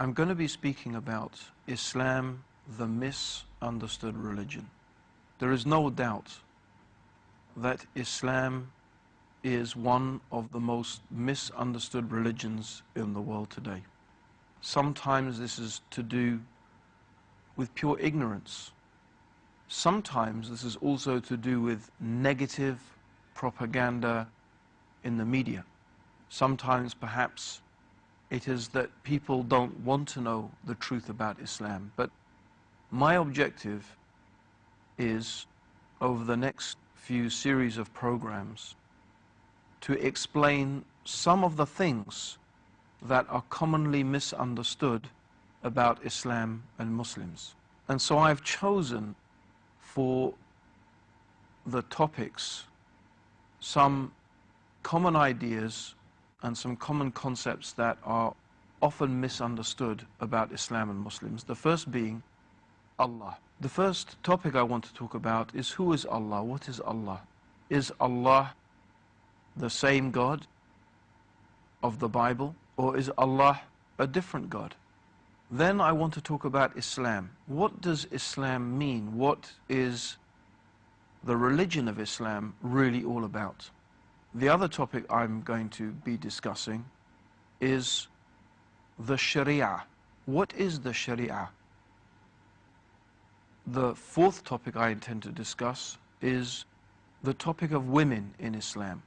I'm going to be speaking about Islam, the misunderstood religion. There is no doubt that Islam is one of the most misunderstood religions in the world today. Sometimes this is to do with pure ignorance. Sometimes this is also to do with negative propaganda in the media. Sometimes perhaps it is that people don't want to know the truth about Islam. But my objective is, over the next few series of programs, to explain some of the things that are commonly misunderstood about Islam and Muslims. And so I've chosen for the topics some common ideas and some common concepts that are often misunderstood about Islam and Muslims. The first being Allah. The first topic I want to talk about is, who is Allah? What is Allah? Is Allah the same God of the Bible, or is Allah a different God? Then I want to talk about Islam. What does Islam mean? What is the religion of Islam really all about? The other topic I'm going to be discussing is the Sharia. What is the Sharia? The fourth topic I intend to discuss is the topic of women in Islam.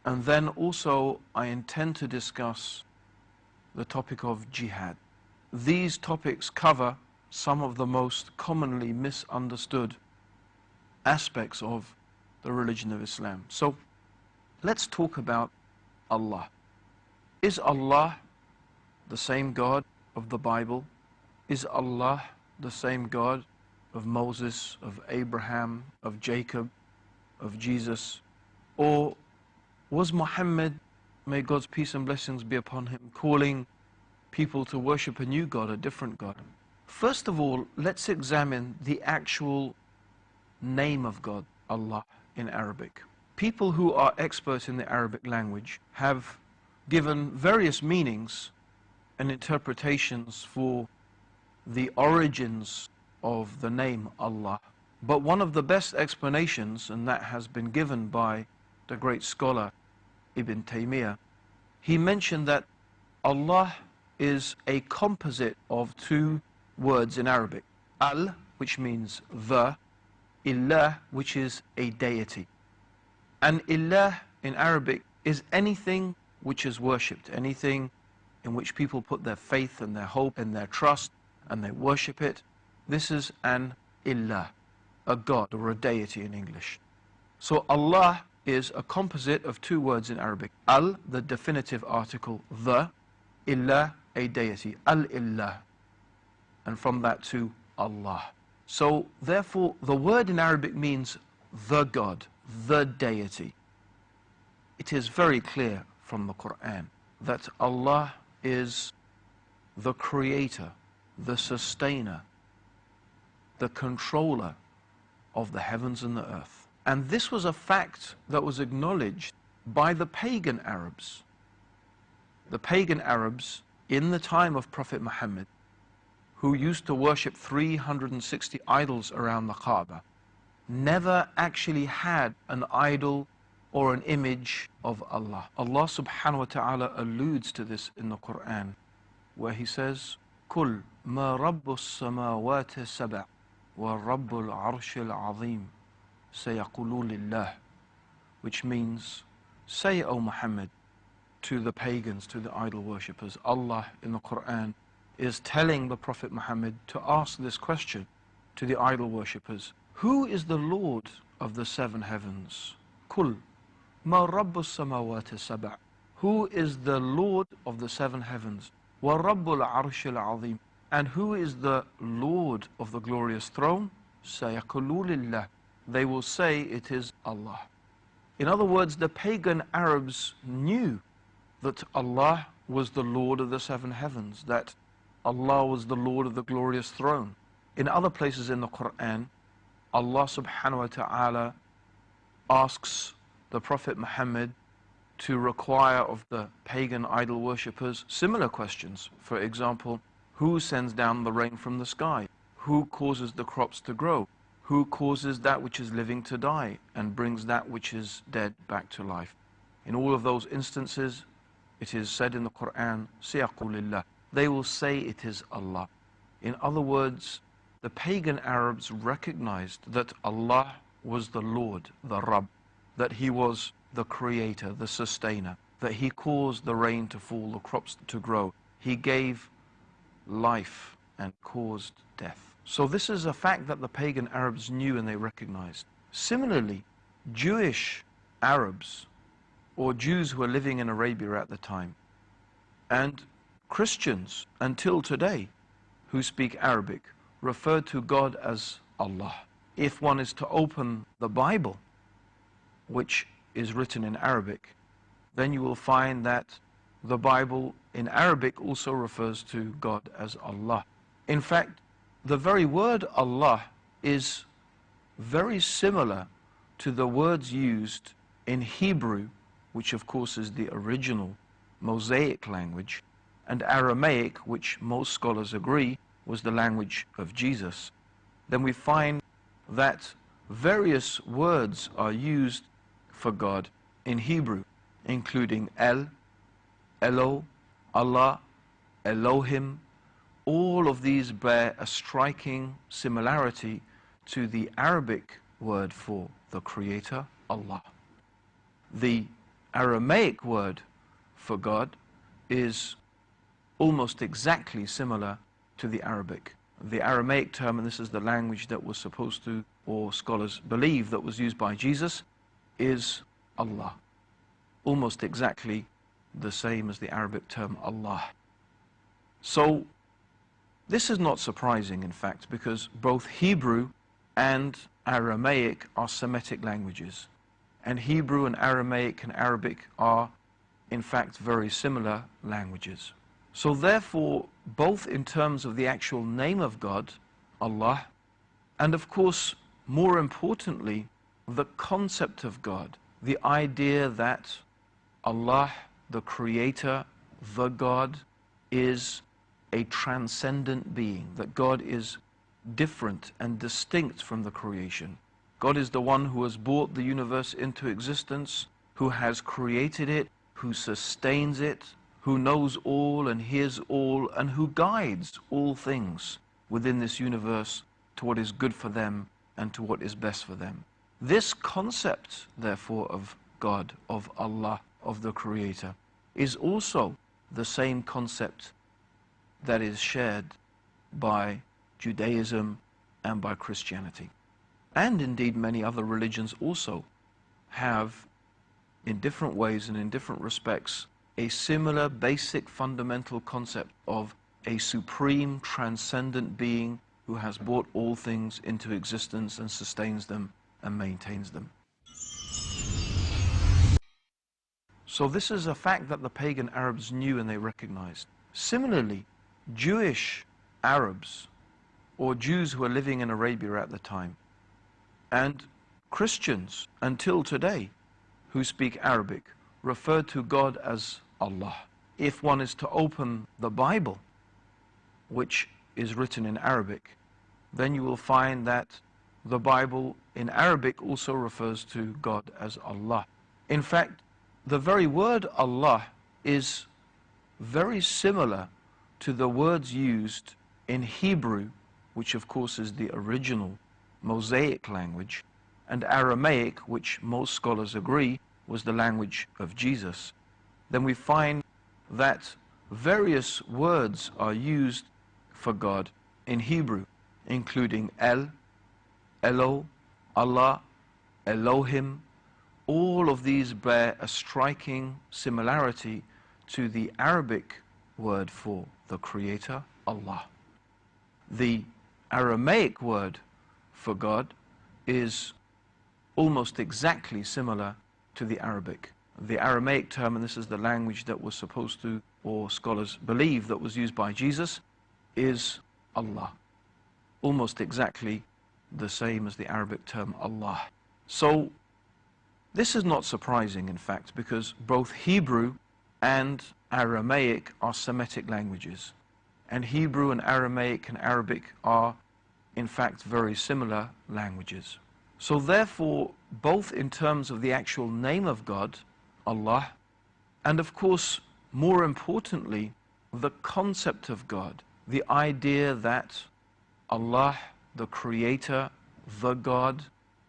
And then also I intend to discuss the topic of jihad. These topics cover some of the most commonly misunderstood aspects of the religion of Islam. So let's talk about Allah. Is Allah the same God of the Bible? Is Allah the same God of Moses, of Abraham, of Jacob, of Jesus? Or was Muhammad, may God's peace and blessings be upon him, calling people to worship a new God, a different God? First of all, let's examine the actual name of God, Allah, in Arabic. People who are experts in the Arabic language have given various meanings and interpretations for the origins of the name Allah. But one of the best explanations, and that has been given by the great scholar Ibn Taymiyyah, he mentioned that Allah is a composite of two words in Arabic. Al, which means the, Illah, which is a deity. And Illah in Arabic is anything which is worshipped, anything in which people put their faith and their hope and their trust and they worship it. This is an Illah, a God or a deity in English. So Allah is a composite of two words in Arabic. Al, the definitive article, the, Illah, a deity, Al-Illah. And from that to Allah. So therefore the word in Arabic means the God, the deity. It is very clear from the Quran that Allah is the creator, the sustainer, the controller of the heavens and the earth. And this was a fact that was acknowledged by the pagan Arabs. The pagan Arabs in the time of Prophet Muhammad, who used to worship 360 idols around the Kaaba, never actually had an idol or an image of Allah. Allah subhanahu wa ta'ala alludes to this in the Quran, where he says, "Kul ma rabbus samawati sab'a wa rabbul arshil azim sayaqulu lillah," which means, say, O Muhammad, to the pagans, to the idol worshippers, Allah in the Quran is telling the Prophet Muhammad to ask this question to the idol worshippers: who is the Lord of the seven heavens? Kul ma rabbus samawati sab'a. Who is the Lord of the seven heavens? Wa rabbul arshil azim. And who is the Lord of the glorious throne? Sayaqulu lillah. They will say it is Allah. In other words, the pagan Arabs knew that Allah was the Lord of the seven heavens, that Allah was the Lord of the glorious throne. In other places in the Quran, Allah subhanahu wa ta'ala asks the Prophet Muhammad to require of the pagan idol worshippers similar questions. For example, who sends down the rain from the sky? Who causes the crops to grow? Who causes that which is living to die and brings that which is dead back to life? In all of those instances, it is said in the Quran, "Siyaqulillah." They will say it is Allah. In other words, the pagan Arabs recognized that Allah was the Lord, the Rabb, that He was the Creator, the Sustainer, that He caused the rain to fall, the crops to grow. He gave life and caused death. So this is a fact that the pagan Arabs knew and they recognized. Similarly, Jewish Arabs, or Jews who were living in Arabia at the time, and Christians until today who speak Arabic, refer to God as Allah. If one is to open the Bible, which is written in Arabic, then you will find that the Bible in Arabic also refers to God as Allah. In fact, the very word Allah is very similar to the words used in Hebrew, which of course is the original Mosaic language, and Aramaic, which most scholars agree was the language of Jesus. Then we find that various words are used for God in Hebrew, including El, Elo, Allah, Elohim. All of these bear a striking similarity to the Arabic word for the Creator, Allah. The Aramaic word for God is almost exactly similar to the Arabic. The Aramaic term, and this is the language that was supposed to, or scholars believe that was used by Jesus, is Allah. Almost exactly the same as the Arabic term Allah. So this is not surprising, in fact, because both Hebrew and Aramaic are Semitic languages. And Hebrew and Aramaic and Arabic are, in fact, very similar languages. So therefore, both in terms of the actual name of God, Allah, and of course, more importantly, the concept of God, the idea that Allah, the Creator, the God, is a transcendent being, that God is different and distinct from the creation. God is the one who has brought the universe into existence, who has created it, who sustains it, who knows all and hears all, and who guides all things within this universe to what is good for them and to what is best for them. This concept, therefore, of God, of Allah, of the Creator, is also the same concept that is shared by Judaism and by Christianity. And indeed many other religions also have, in different ways and in different respects, a similar basic fundamental concept of a supreme transcendent being who has brought all things into existence and sustains them and maintains them. So this is a fact that the pagan Arabs knew and they recognized. Similarly, Jewish Arabs, or Jews who were living in Arabia at the time, and Christians until today who speak Arabic, refer to God as Allah. If one is to open the Bible, which is written in Arabic, then you will find that the Bible in Arabic also refers to God as Allah. In fact, the very word Allah is very similar to the words used in Hebrew, which of course is the original Mosaic language, and Aramaic, which most scholars agree was the language of Jesus. Then we find that various words are used for God in Hebrew, including El, Elo, Allah, Elohim. All of these bear a striking similarity to the Arabic word for the Creator, Allah. The Aramaic word for God is almost exactly similar to the Arabic. The Aramaic term, and this is the language that was supposed to, or scholars believe that was used by Jesus, is Allah. Almost exactly the same as the Arabic term Allah. So This is not surprising, in fact, because both Hebrew and Aramaic are Semitic languages. And Hebrew and Aramaic and Arabic are, in fact, very similar languages. So therefore, both in terms of the actual name of God, Allah, and of course, more importantly, the concept of God, the idea that Allah, the Creator, the God,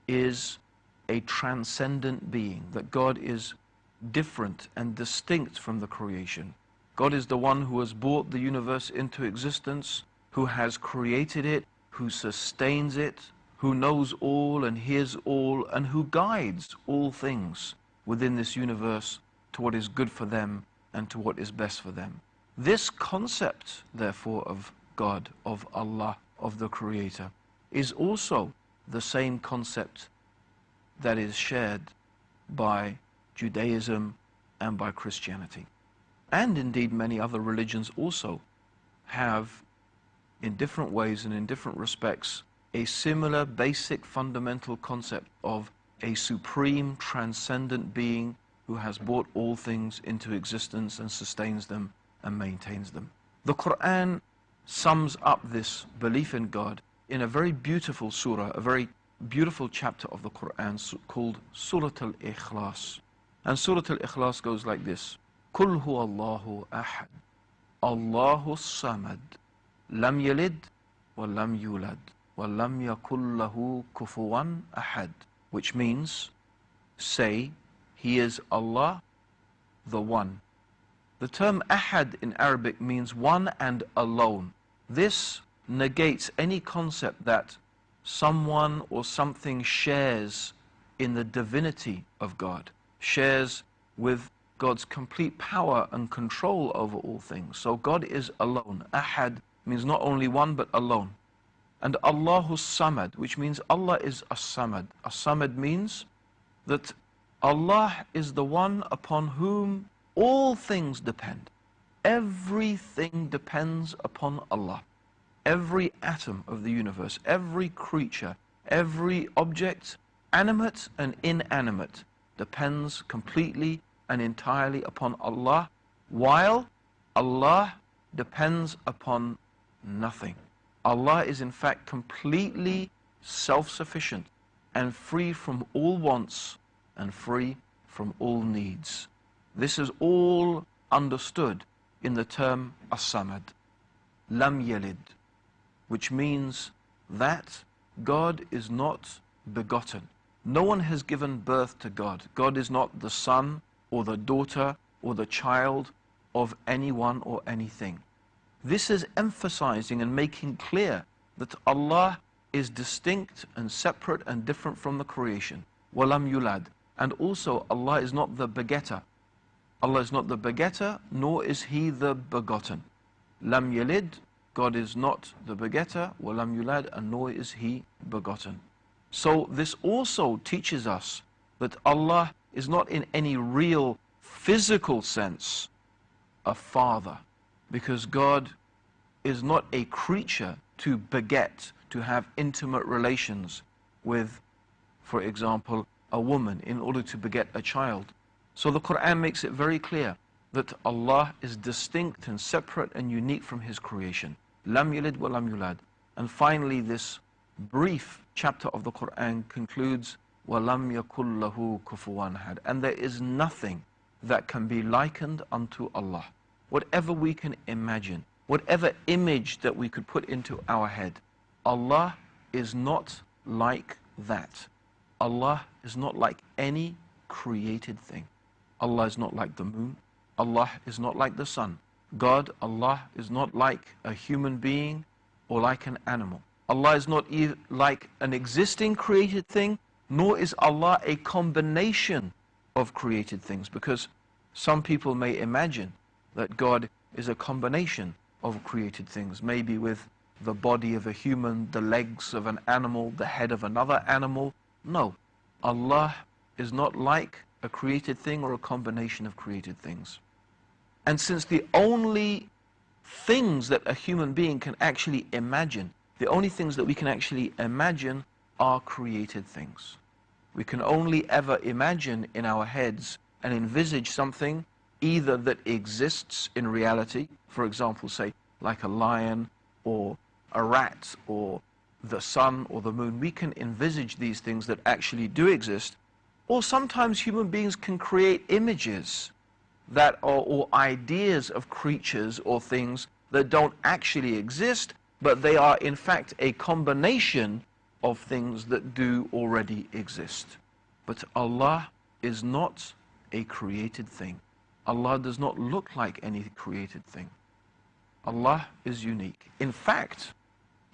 is a transcendent being, that God is different and distinct from the creation. God is the one who has brought the universe into existence, who has created it, who sustains it, who knows all and hears all, and who guides all things within this universe to what is good for them and to what is best for them. This concept, therefore, of God, of Allah, of the Creator, is also the same concept that is shared by Judaism and by Christianity. And indeed many other religions also have, in different ways and in different respects, a similar basic fundamental concept of a supreme transcendent being who has brought all things into existence and sustains them and maintains them. The Quran sums up this belief in God in a very beautiful surah, a very beautiful chapter of the Quran called Surah Al-Ikhlas. And Surah Al-Ikhlas goes like this: Qul huwa Allahu ahad, Allahu samad, lam yalid wa lam yulad, wa lam yakul lahu kufuwan ahad. Which means, say, He is Allah, the One. The term ahad in Arabic means one and alone. This negates any concept that someone or something shares in the divinity of God, shares with God's complete power and control over all things. So God is alone. Ahad means not only one but alone. And Allahu Samad, which means Allah is As-Samad. As-Samad means that Allah is the one upon whom all things depend. Everything depends upon Allah. Every atom of the universe, every creature, every object, animate and inanimate, depends completely and entirely upon Allah, while Allah depends upon nothing. Allah is in fact completely self-sufficient and free from all wants and free from all needs. This is all understood in the term As-Samad, Lam Yalid, which means that God is not begotten. No one has given birth to God. God is not the son or the daughter or the child of anyone or anything. This is emphasizing and making clear that Allah is distinct and separate and different from the creation. Walam yulad. And also Allah is not the begetter. Allah is not the begetter, nor is He the begotten. Lam yalid, God is not the begetter, walam yulad, and nor is He begotten. So this also teaches us that Allah is not in any real physical sense a father, because God is not a creature to beget, to have intimate relations with, for example, a woman in order to beget a child. So the Quran makes it very clear that Allah is distinct and separate and unique from His creation. Lam yalid wa lam yulad. And finally, this brief chapter of the Quran concludes, وَلَمْ يَكُلْ لَهُ كُفُوًا أَحَدٌ. And there is nothing that can be likened unto Allah. Whatever we can imagine, whatever image that we could put into our head, Allah is not like that. Allah is not like any created thing. Allah is not like the moon. Allah is not like the sun. God, Allah, is not like a human being or like an animal. Allah is not like an existing created thing, nor is Allah a combination of created things, because some people may imagine that God is a combination of created things, maybe with the body of a human, the legs of an animal, the head of another animal. No, Allah is not like a created thing or a combination of created things. And since the only things that a human being can actually imagine, the only things that we can actually imagine are created things. We can only ever imagine in our heads and envisage something either that exists in reality, for example, say, like a lion or a rat or the sun or the moon. We can envisage these things that actually do exist, or sometimes human beings can create images that are, or ideas of creatures or things that don't actually exist, but they are in fact a combination of things that do already exist. But Allah is not a created thing. Allah does not look like any created thing. Allah is unique. In fact,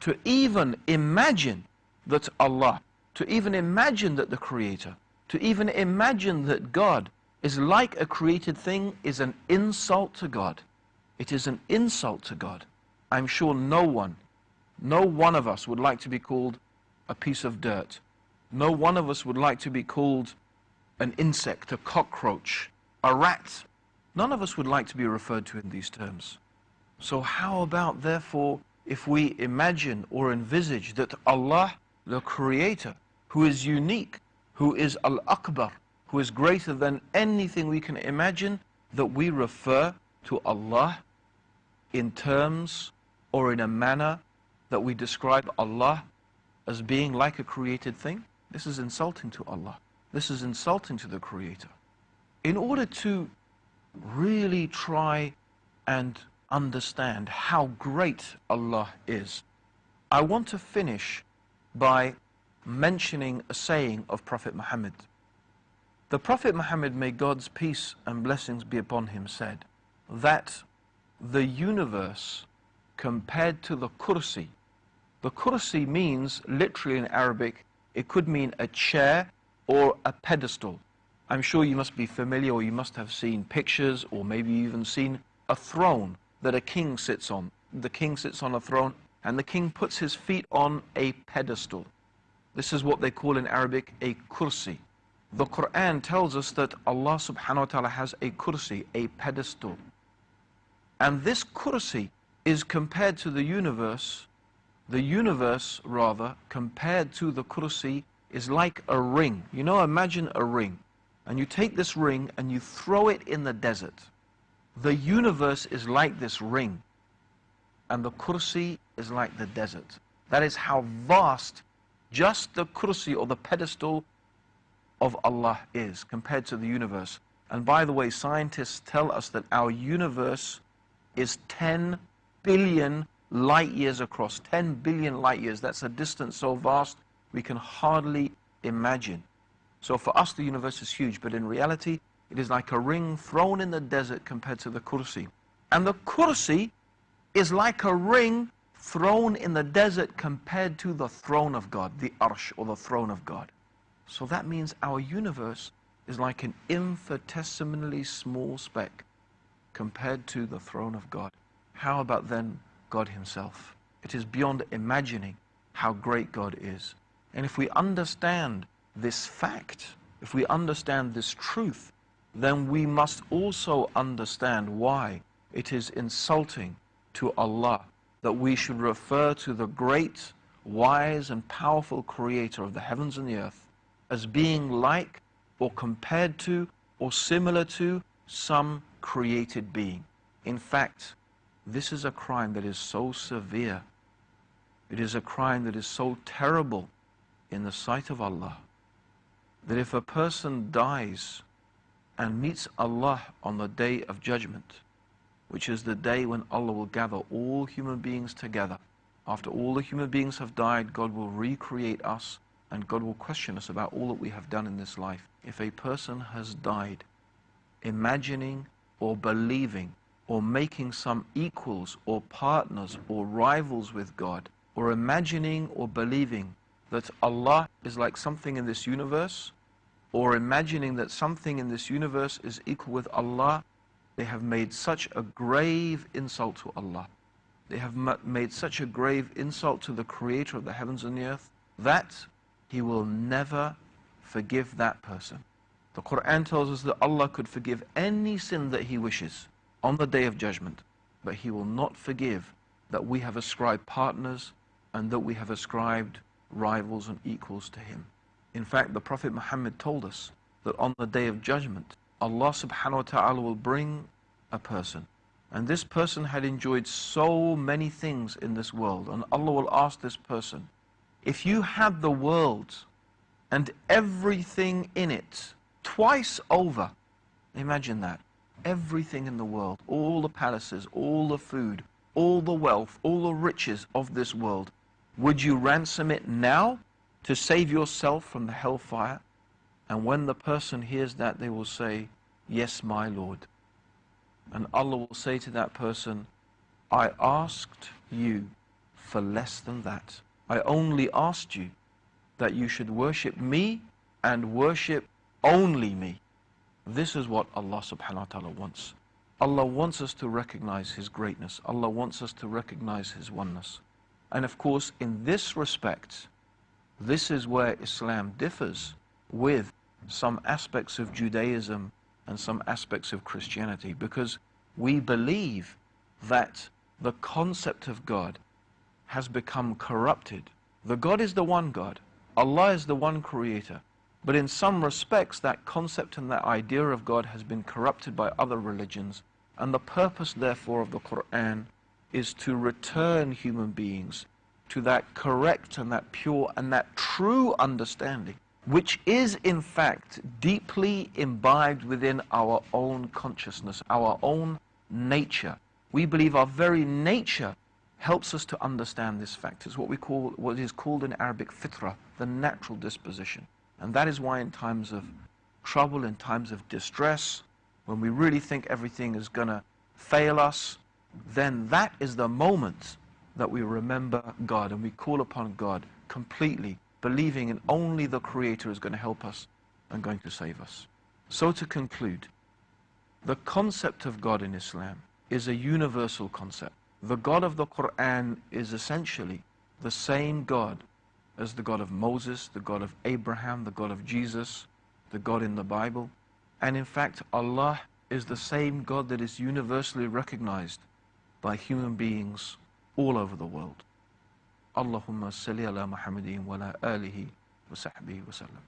to even imagine that Allah, to even imagine that the Creator, to even imagine that God is like a created thing is an insult to God. It is an insult to God. I'm sure no one of us would like to be called a piece of dirt. No one of us would like to be called an insect, a cockroach, a rat. None of us would like to be referred to in these terms. So how about, therefore, if we imagine or envisage that Allah, the Creator, who is unique, who is Al-Akbar, who is greater than anything we can imagine, that we refer to Allah in terms or in a manner that we describe Allah as being like a created thing? This is insulting to Allah. This is insulting to the Creator. In order to really try and understand how great Allah is, I want to finish by mentioning a saying of Prophet Muhammad. The Prophet Muhammad, may God's peace and blessings be upon him, said that the universe compared to the kursi, the kursi means literally in Arabic, it could mean a chair or a pedestal. I'm sure you must be familiar, or you must have seen pictures, or maybe even seen a throne that a king sits on. The king sits on a throne and the king puts his feet on a pedestal. This is what they call in Arabic a kursi. The Quran tells us that Allah subhanahu wa ta'ala has a kursi, a pedestal. And this kursi is compared to the universe rather, compared to the kursi, is like a ring. You know, imagine a ring. And you take this ring and you throw it in the desert. The universe is like this ring. And the kursi is like the desert. That is how vast just the kursi or the pedestal of Allah is compared to the universe. And by the way, scientists tell us that our universe is 10 billion light years across. 10 billion light years. That's a distance so vast we can hardly imagine. So for us the universe is huge, but in reality it is like a ring thrown in the desert compared to the kursi. And the kursi is like a ring thrown in the desert compared to the throne of God, the arsh or the throne of God. So that means our universe is like an infinitesimally small speck compared to the throne of God. How about then God himself? It is beyond imagining how great God is. And if we understand this fact, if we understand this truth, then we must also understand why it is insulting to Allah that we should refer to the great, wise and powerful Creator of the heavens and the earth as being like or compared to or similar to some created being. In fact, this is a crime that is so severe. It is a crime that is so terrible in the sight of Allah that if a person dies and meets Allah on the day of judgment, which is the day when Allah will gather all human beings together, after all the human beings have died, God will recreate us and God will question us about all that we have done in this life. If a person has died imagining or believing or making some equals or partners or rivals with God, or imagining or believing that Allah is like something in this universe, or imagining that something in this universe is equal with Allah, they have made such a grave insult to Allah. They have made such a grave insult to the Creator of the heavens and the earth that He will never forgive that person. The Quran tells us that Allah could forgive any sin that He wishes on the day of judgment, but He will not forgive that we have ascribed partners and that we have ascribed rivals and equals to Him. In fact, the Prophet Muhammad told us that on the Day of Judgment, Allah subhanahu wa ta'ala will bring a person. And this person had enjoyed so many things in this world. And Allah will ask this person, if you had the world and everything in it twice over, imagine that, everything in the world, all the palaces, all the food, all the wealth, all the riches of this world, would you ransom it now to save yourself from the hellfire? And when the person hears that, they will say, yes, my Lord. And Allah will say to that person, I asked you for less than that. I only asked you that you should worship me and worship only me. This is what Allah subhanahu wa ta'ala wants. Allah wants us to recognize His greatness. Allah wants us to recognize His oneness. And of course, in this respect, this is where Islam differs with some aspects of Judaism and some aspects of Christianity, because we believe that the concept of God has become corrupted. The God is the one God. Allah is the one creator. But in some respects, that concept and that idea of God has been corrupted by other religions. And the purpose, therefore, of the Quran is to return human beings to that correct and that pure and that true understanding, which is in fact deeply imbibed within our own consciousness, our own nature. We believe our very nature helps us to understand this fact. It's what is called in Arabic fitra, the natural disposition. And that is why in times of trouble, in times of distress, when we really think everything is going to fail us, then that is the moment that we remember God and we call upon God completely, believing in only the Creator is going to help us and going to save us. So to conclude, the concept of God in Islam is a universal concept. The God of the Quran is essentially the same God as the God of Moses, the God of Abraham, the God of Jesus, the God in the Bible. And in fact, Allah is the same God that is universally recognized by human beings all over the world. Allahumma salli ala Muhammadin wa ala alihi wa sahbihi wa sallam.